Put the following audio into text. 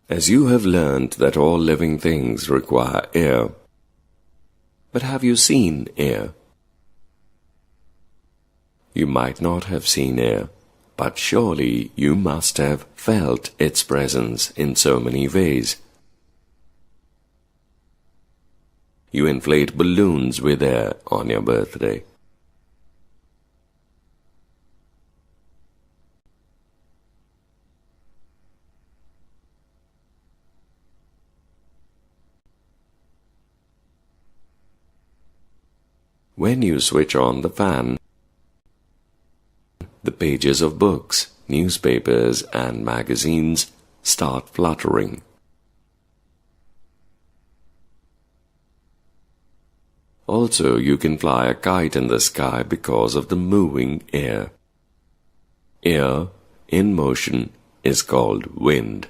As you have learned that all living things require air, but have you seen air? You might not have seen air, but surely you must have felt its presence in so many ways. You inflate balloons with air on your birthday. When you switch on the fan, the pages of books, newspapers, and magazines start fluttering. Also, you can fly a kite in the sky because of the moving air. Air in motion is called wind.